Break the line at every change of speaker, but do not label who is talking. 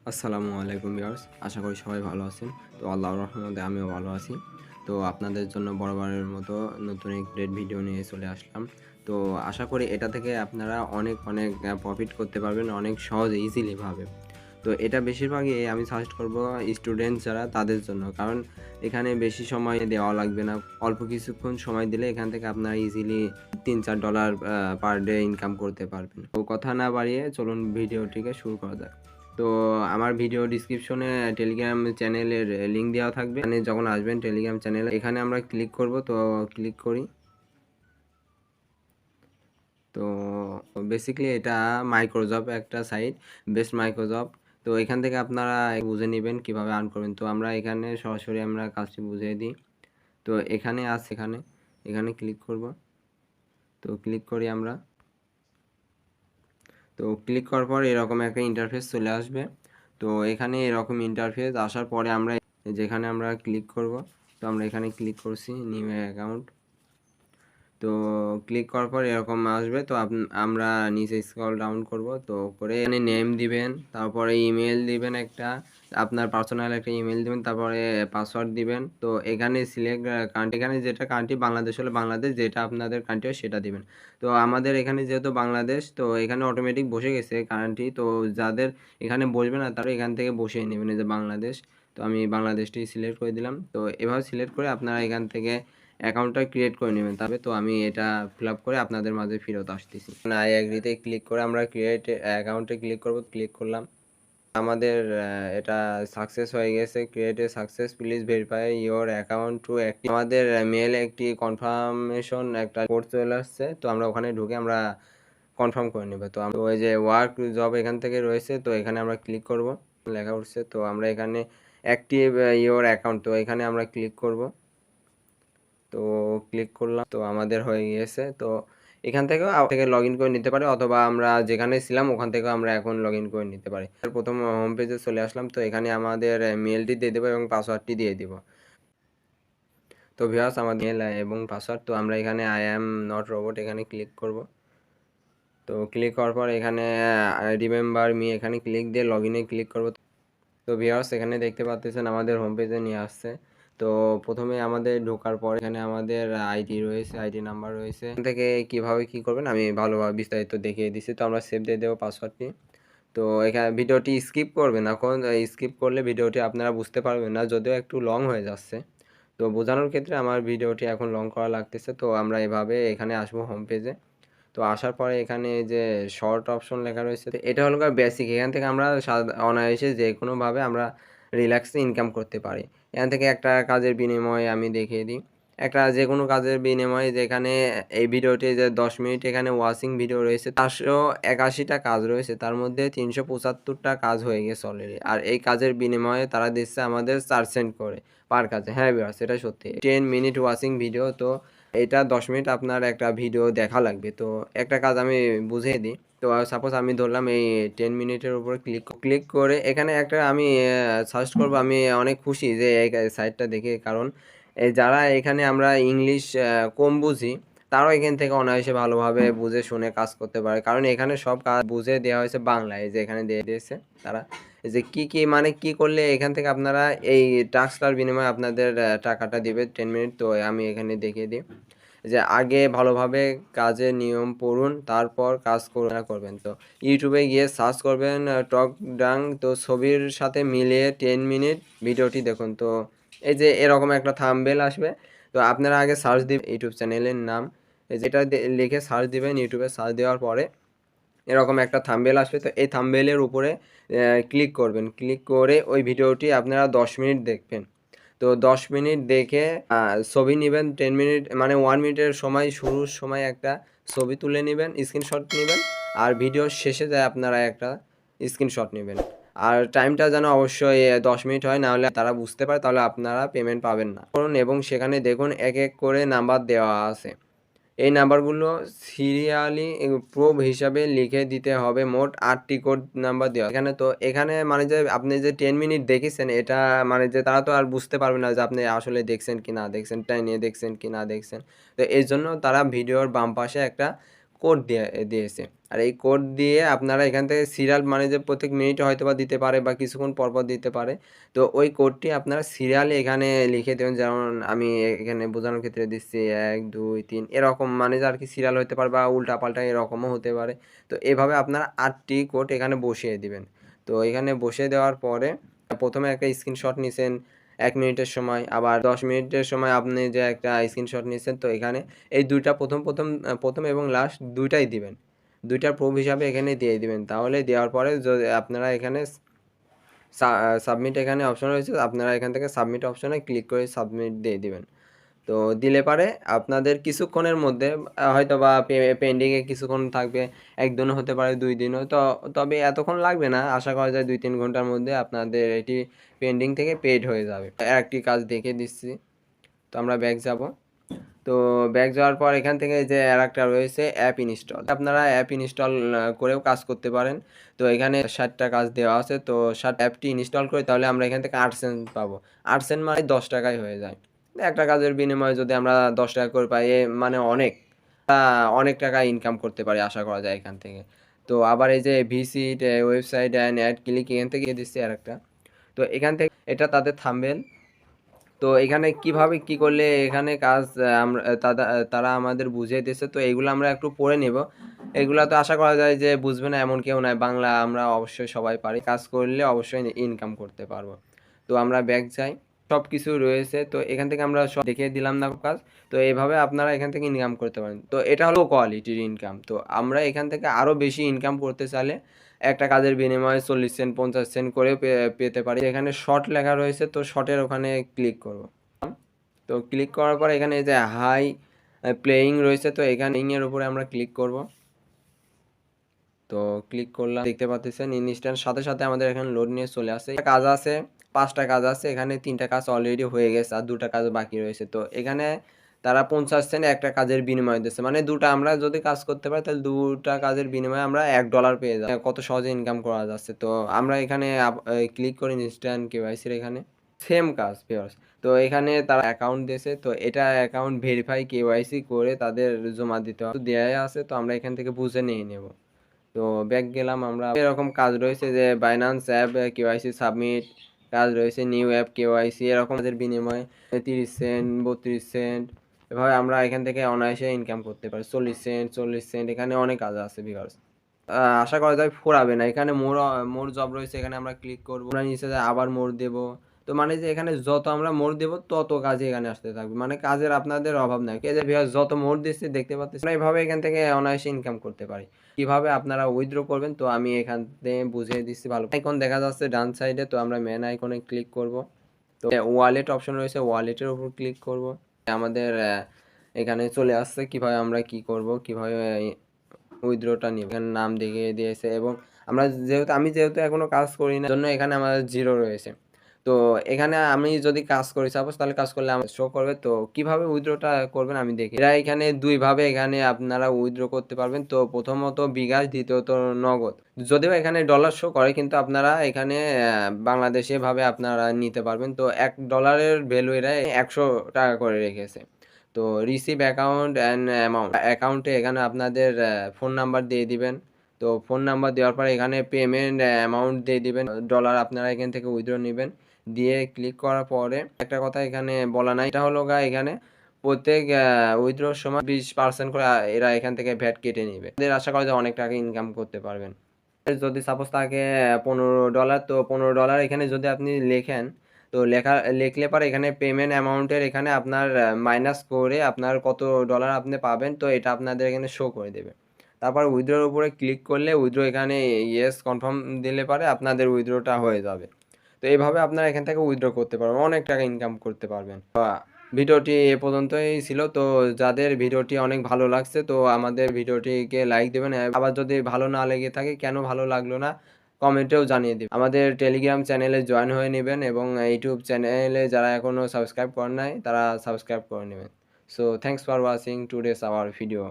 আসসালামু আলাইকুম ভিউয়ার্স, আশা করি সবাই ভালো আছেন। তো আল্লাহর রহমতে আমিও ভালো আছি। তো আপনাদের জন্য বরাবরের মতো নতুন একটা ভিডিও নিয়ে চলে আসলাম। তো আশা করি এটা থেকে আপনারা অনেক প্রফিট করতে পারবেন অনেক সহজে ইজিলি ভাবে। তো এটা বেশিরভাগই আমি সাজেস্ট করব স্টুডেন্ট যারা তাদের জন্য। কারণ এখানে বেশি সময় দেওয়া লাগবে না। অল্প কিছুক্ষণ সময় দিলে এখান থেকে আপনারা ইজিলি $3-4 পার ডে ইনকাম করতে পারবেন। তো কথা না বাড়িয়ে চলুন ভিডিওটিকে শুরু করা যাক। তো আমার ভিডিও ডিসক্রিপশনে টেলিগ্রাম চ্যানেলের লিঙ্ক দেওয়া থাকবে। এখানে যখন আসবেন টেলিগ্রাম চ্যানেলে এখানে আমরা ক্লিক করব। তো ক্লিক করি। তো বেসিক্যালি এটা মাইক্রোজব একটা সাইট, বেস্ট মাইক্রোজব। তো এখান থেকে আপনারা বুঝে নেবেন কিভাবে আর্ন করবেন। তো আমরা এখানে সরাসরি আমরা কাজটি বুঝিয়ে দিই। তো এখানে আছে, এখানে ক্লিক করব। তো ক্লিক করি আমরা। তো ক্লিক করার পর এরকম একটা ইন্টারফেস চলে আসবে। তো এখানে এরকম ইন্টারফেস আসার পরে আমরা যেখানে আমরা ক্লিক করব। তো আমরা এখানে ক্লিক করছি নিউ অ্যাকাউন্ট। তো ক্লিক করার পর এরকম আসবে। তো আমরা নিচে স্ক্রল ডাউন করব। তো করে এখানে নেম দিবেন, তারপরে ইমেল দিবেন একটা, আপনার পার্সোনাল একটা ইমেল দিবেন, তারপরে পাসওয়ার্ড দিবেন। তো এখানে সিলেক্ট কান্ট্রি, এখানে যেটা কান্ট্রি বাংলাদেশ হলে বাংলাদেশ, যেটা আপনাদের কান্ট্রি হয় সেটা দিবেন। তো আমাদের এখানে যেহেতু বাংলাদেশ, তো এখানে অটোমেটিক বসে গেছে কান্ট্রি। তো যাদের এখানে বসবে না তারা এখান থেকে বসিয়ে নেবেন এই যে বাংলাদেশ। তো আমি বাংলাদেশটি সিলেক্ট করে দিলাম। তো এভাবে সিলেক্ট করে আপনারা এখান থেকে অ্যাকাউন্টটা ক্রিয়েট করে নেবেন। তবে তো আমি এটা ফিল আপ করে আপনাদের মাঝে ফেরত আসতেছি। আই অ্যাগ্রিতে ক্লিক করে আমরা ক্রিয়েট অ্যাকাউন্টে ক্লিক করব। ক্লিক করলাম। আমাদের এটা সাকসেস হয়ে গেছে। Create a success, please verify your account to active. আমাদের মেলে একটি কনফার্মেশন একটা কোড চলে আসছে। তো আমরা ওখানে ঢুকে আমরা কনফার্ম করে নেব। তো আমরা ওই যে ওয়ার্ক জব এখান থেকে রয়েছে, তো এখানে আমরা ক্লিক করব। লেখা উঠছে। তো আমরা এখানে অ্যাক্টিভ ইওর অ্যাকাউন্ট, তো এখানে আমরা ক্লিক করব। তো ক্লিক করলাম। তো আমাদের হয়ে গিয়েছে। তো এখান থেকেও লগ ইন করে নিতে পারে, অথবা আমরা যেখানে ছিলাম ওখান থেকেও আমরা এখন লগ ইন করে নিতে পারি। প্রথম হোম পেজে চলে আসলাম। তো এখানে আমাদের মেলটি দিয়ে দেবো এবং পাসওয়ার্ডটি দিয়ে দিব। তো ভিউয়ার্স, আমাদের মেল এবং পাসওয়ার্ড। তো আমরা এখানে আই অ্যাম নট রোবট এখানে ক্লিক করব। তো ক্লিক করার পর এখানে রিমেম্বার মি এখানে ক্লিক দিয়ে লগ ইনে ক্লিক করব। তো ভিউয়ার্স, এখানে দেখতে পাচ্ছেন আমাদের হোম পেজে নিয়ে আসছে। তো প্রথমে আমাদের ঢোকার পর এখানে আমাদের আইডি রয়েছে, আইডি নাম্বার রয়েছে। এখান থেকে কিভাবে কি করবেন আমি ভালোভাবে বিস্তারিত দেখিয়ে দিচ্ছি। তো আমরা সেভ দিয়ে দেবো পাসওয়ার্ডটি। তো এখানে ভিডিওটি স্কিপ করবেন। এখন স্কিপ করলে ভিডিওটি আপনারা বুঝতে পারবেন না, যদিও একটু লং হয়ে যাচ্ছে। তো বোঝানোর ক্ষেত্রে আমার ভিডিওটি এখন লং করা লাগতেছে। তো আমরা এভাবে এখানে আসবো হোম পেজে। তো আসার পরে এখানে যে শর্ট অপশন লেখা রয়েছে, তো এটা হলো বেসিক। এখান থেকে আমরা অনায়াসে যে কোনোভাবে আমরা রিল্যাক্সে ইনকাম করতে পারি। এখান থেকে একটা কাজের বিনিময়ে আমি দেখিয়ে দিই। একটা যে কোনো কাজের বিনিময়ে, যেখানে এই ভিডিওটি যে 10 মিনিট এখানে ওয়াচিং ভিডিও রয়েছে, 481টা কাজ রয়েছে, তার মধ্যে 375টা কাজ হয়ে গেছে অলরেডি। আর এই কাজের বিনিময়ে তারা দিচ্ছে আমাদের 4 সেন্ট করে পার কাজে। হ্যাঁ ভিউয়ার্স, এটা সত্যি। 10 মিনিট ওয়াচিং ভিডিও। তো এটা 10 মিনিট আপনার একটা ভিডিও দেখা লাগবে। তো একটা কাজ আমি বুঝিয়ে দিই। তো সাপোজ আমি ধরলাম এই 10 মিনিটের উপরে ক্লিক করে এখানে একটা আমি সার্চ করব। আমি অনেক খুশি যে এই সাইটটা দেখে, কারণ যারা এখানে আমরা ইংলিশ কম বুঝি তারাও এখান থেকে অনায়াসে ভালোভাবে বুঝে শুনে কাজ করতে পারে। কারণ এখানে সব কাজ বুঝে দেওয়া হয়েছে বাংলায়, যে এখানে দিয়ে দিয়েছে তারা যে কি মানে কি করলে এখান থেকে আপনারা এই টাস্কটার বিনিময়ে আপনাদের টাকাটা দিবে 10 মিনিট। তো আমি এখানে দেখিয়ে দিই যে আগে ভালোভাবে কাজের নিয়ম পড়ুন, তারপর কাজ করবেন। তো ইউটিউবে গিয়ে সার্চ করবেন টক ডাং, তো ছবির সাথে মিলিয়ে 10 মিনিট ভিডিওটি দেখুন। তো এই যে এরকম একটা থাম্বনেল আসবে। তো আপনারা আগে সার্চ দিবেন ইউটিউব চ্যানেলের নাম, যেটা লিখে সার্চ দিবেন। ইউটিউবে সার্চ দেওয়ার পরে এরকম একটা থাম্বনেল আসবে। তো এই থাম্বনেলের উপরে ক্লিক করবেন। ক্লিক করে ওই ভিডিওটি আপনারা 10 মিনিট দেখবেন। তো 10 মিনিট দেখে ছবি নেবেন। 10 মিনিট মানে 1 মিনিটের সময়, শুরুর সময় একটা ছবি তুলে নেবেন, স্ক্রিনশট নেবেন। আর ভিডিওর শেষে যায় আপনারা একটা স্ক্রিনশট নেবেন। আর টাইমটা যেন অবশ্যই 10 মিনিট হয়, নাহলে তারা বুঝতে পারে, তাহলে আপনারা পেমেন্ট পাবেন না। করুন এবং সেখানে দেখুন এক এক করে নাম্বার দেওয়া আছে। এই নাম্বারগুলো সিরিয়ালি প্রুফ হিসাবে লিখে দিতে হবে। মোট 8টি কোড নাম্বার দেওয়া এখানে। তো এখানে মানে যে আপনি যে 10 মিনিট দেখেছেন, এটা মানে যে তারা তো আর বুঝতে পারবে না যে আপনি আসলে দেখছেন কি না দেখছেন, টাইম নিয়ে দেখছেন কি না দেখছেন। তো এই জন্য তারা ভিডিওর বাম পাশে একটা কোড দিয়েছে। আর এই কোড দিয়ে আপনারা এখান থেকে সিরিয়াল মানে যে প্রত্যেক মিনিটে হয়তোবা দিতে পারে বা কিছুক্ষণ পরপর দিতে পারে। তো ওই কোডটি আপনারা সিরিয়ালে এখানে লিখে দেবেন। যেমন আমি এখানে বোঝানোর ক্ষেত্রে দিচ্ছি ১, ২, ৩ এরকম মানে যে আর কি সিরিয়াল হতে পারে বা উল্টাপাল্টা এরকমও হতে পারে। তো এভাবে আপনারা ৮টি কোড এখানে বসিয়ে দিবেন। তো এখানে বসিয়ে দেওয়ার পরে প্রথমে একটা স্ক্রিনশট নিছেন ১ মিনিটের সময়, আবার ১০ মিনিটের সময় আপনি যে একটা স্ক্রিনশট নিছেন, তো এখানে এই ২ টা প্রথম এবং লাস্ট ২ টাই দিবেন। ২ টার প্রুফ হিসাবে এখানে দিয়ে দিবেন। তাহলে দেওয়ার পরে যদি আপনারা এখানে সাবমিট এখানে অপশন রয়েছে, আপনারা এখান থেকে সাবমিট অপশনে ক্লিক করে সাবমিট দিয়ে দিবেন। তো দিলে পারে আপনাদের কিছুক্ষণের মধ্যে হয়তোবা পেন্ডিংয়ে কিছুক্ষণ থাকবে, ১ দিনও হতে পারে ২ দিনও। তবে এতক্ষণ লাগবে না। আশা করা যায় ২-৩ ঘন্টার মধ্যে আপনাদের এটি পেন্ডিং থেকে পেইড হয়ে যাবে। আরেকটি কাজ দেখিয়ে দিচ্ছি। তো আমরা ব্যাক যাব। তো ব্যাক যাওয়ার পর এখান থেকে যে আরেকটা রয়েছে অ্যাপ ইনস্টল। আপনারা অ্যাপ ইনস্টল করেও কাজ করতে পারেন। তো এখানে ৬০ টা কাজ দেওয়া আছে। তো অ্যাপটি ইনস্টল করি তাহলে আমরা এখান থেকে ৮ সেন্ট পাবো। ৮ সেন্ট মানে ১০ টাকায় হয়ে যায়। একটা কাজের বিনিময়ে যদি আমরা ১০ টাকা করে পাই মানে অনেক টাকা ইনকাম করতে পারি আশা করা যায় এখান থেকে। তো আবার এই যে visit website and add click এখান থেকে দিচ্ছি আরেকটা। তো এখান থেকে এটা তাদের থাম্বনেল। তো এখানে কিভাবে কি করলে এখানে কাজ আমরা তারা আমাদের বুঝিয়ে দিয়েছে। তো এইগুলো আমরা একটু পড়ে নেব। এগুলা তো আশা করা যায় যে বুঝবে না এমন কেউ নাই। বাংলা আমরা অবশ্যই সবাই পারি। কাজ করলে অবশ্যই ইনকাম করতে পারবো। তো আমরা ব্যাক যাই। সব কিছু রয়েছে। তো এখান থেকে আমরা সব দেখিয়ে দিলাম না কাজ। তো এভাবে আপনারা এখান থেকে ইনকাম করতে পারেন। তো এটা হলো কোয়ালিটির ইনকাম। তো আমরা এখান থেকে আরও বেশি ইনকাম করতে চাইলে একটা কাজের বিনিময়ে ৪০ সেন্ট ৫০ সেন্ট করেও পেতে পারি। এখানে শর্ট লেখা রয়েছে, তো শর্টের ওখানে ক্লিক করব। তো ক্লিক করার পর এখানে এই যে হাই প্লেয়িং রয়েছে, তো এখানে এর উপরে আমরা ক্লিক করব। তো ক্লিক করলাম, দেখতে পাচ্ছেন ইনস্ট্যান্ট সাথে সাথে আমাদের এখানে লোড নিয়ে চলে আসে। কাজ আছে ৫টা কাজ আছে, এখানে ৩টা কাজ অলরেডি হয়ে গেছে আর ২টা কাজ বাকি রয়েছে। তো এখানে তারা ৫০ সেন্ট একটা কাজের বিনিময় দিচ্ছে, মানে ২টা আমরা যদি কাজ করতে পারি তাহলে ২টা কাজের বিনিময়ে আমরা $১ পেয়ে যাবো। কত সহজে ইনকাম করা যাচ্ছে। তো আমরা এখানে ক্লিক করি ইনস্ট্যান্ট কেওয়াইসির এখানে সেম কাজ ভিউয়ার্স। তো এখানে তারা অ্যাকাউন্ট দিয়েছে, তো এটা অ্যাকাউন্ট ভেরিফাই কেওয়াইসি করে তাদের জমা দিতে হবে, দেওয়া আছে। তো আমরা এখান থেকে বুঝে নিয়ে নেব। তো ব্যাক গেলাম আমরা। এরকম কাজ রয়েছে যে বাইন্যান্স অ্যাপ কেওয়াইসি সাবমিট কাজ রয়েছে, নিউ অ্যাপ কেওয়াইসি এরকম কাজের বিনিময়ে ৩০ সেন্ট ৩২ সেন্ট এভাবে আমরা এখান থেকে অনায়াসে ইনকাম করতে পারি। ৪০ সেন্ট এখানে অনেক কাজ আছে ভিউয়ার্স। আশা করা যায় ফুরাবে না। এখানে মোর জব রয়েছে, এখানে আমরা ক্লিক করব। আমরা নিচে আবার মোর দেব। তো মানে যে এখানে যত আমরা মোড় দেব তত কাজে এখানে আসতে থাকবে, মানে কাজের আপনাদের অভাব নাই। এই যে ভিউয়ার্স যত মোড় দিচ্ছি দেখতে পাচ্ছেন, আমরা এইভাবে এখান থেকে অনায়াসে ইনকাম করতে পারি। কিভাবে আপনারা উইথড্র করবেন তো আমি এখান থেকে বুঝিয়ে দিচ্ছি ভালো। আইকন দেখা যাচ্ছে ডান সাইডে, তো আমরা মেন আইকনে ক্লিক করব। তো ওয়ালেট অপশন রয়েছে, ওয়ালেটের উপর ক্লিক করব। আমাদের এখানে চলে আসছে কিভাবে আমরা কি করব, কিভাবে উইথড্রটা নিব। এখানে নাম দেখিয়ে দিয়েছে এবং আমি যেহেতু এখনো কাজ করি না জন্য এখানে আমাদের 0 রয়েছে। তো এখানে আমি যদি কাজ করি সাপোজ, তাহলে কাজ করলে আমার শো করবে। তো কিভাবে উইথড্রটা করবেন আমি দেখি। এরা এখানে ২ ভাবে এখানে আপনারা উইথড্র করতে পারবেন। তো প্রথমত বিকাশ, দ্বিতীয়ত নগদ। যদিও এখানে ডলার শো করে কিন্তু আপনারা এখানে বাংলাদেশে ভাবে আপনারা নিতে পারবেন। তো $১ ভ্যালু এরা ১০০ টাকা করে রেখেছে। তো রিসিভ অ্যাকাউন্ট অ্যান্ড অ্যাকাউন্টে এখানে আপনাদের ফোন নাম্বার দিয়ে দিবেন। তো ফোন নাম্বার দেওয়ার পরে এখানে পেমেন্ট অ্যামাউন্ট দিয়ে দিবেন। ডলার আপনারা এখান থেকে উইথড্র নেবেন। দিয়ে ক্লিক করার পরে একটা কথা এখানে বলা নাই, এটা হলো এখানে প্রত্যেক উইথড্রর সময় 20% করে এরা এখান থেকে ভ্যাট কেটে নিবে। এদের আশা করা যায় অনেক টাকা ইনকাম করতে পারবেন। যদি সাপোজ থাকে $15, তো $15 এখানে যদি আপনি লেখেন, তো লিখলে পরে এখানে পেমেন্ট অ্যামাউন্টের এখানে আপনার মাইনাস করে আপনার কত ডলার আপনি পাবেন, তো এটা আপনাদের এখানে শো করে দেবে। তারপর উইথড্রর উপরে ক্লিক করলে উইথড্র এখানে ইয়েস কনফার্ম দিলে পরে আপনাদের উইথড্রটা হয়ে যাবে। তো এইভাবে আপনারা এখান থেকে উইথড্র করতে পারবেন, অনেক টাকা ইনকাম করতে পারবেন। ভিডিওটি এ পর্যন্তই ছিল। তো যাদের ভিডিওটি অনেক ভালো লাগছে তো আমাদের ভিডিওটিকে লাইক দেবেন। আবার যদি ভালো না লেগে থাকে কেন ভালো লাগলো না কমেন্টেও জানিয়ে দিবেন। আমাদের টেলিগ্রাম চ্যানেলে জয়েন হয়ে নেবেন এবং ইউটিউব চ্যানেলে যারা এখনও সাবস্ক্রাইব করেন নাই তারা সাবস্ক্রাইব করে নেবেন। So thanks for watching today's hour video.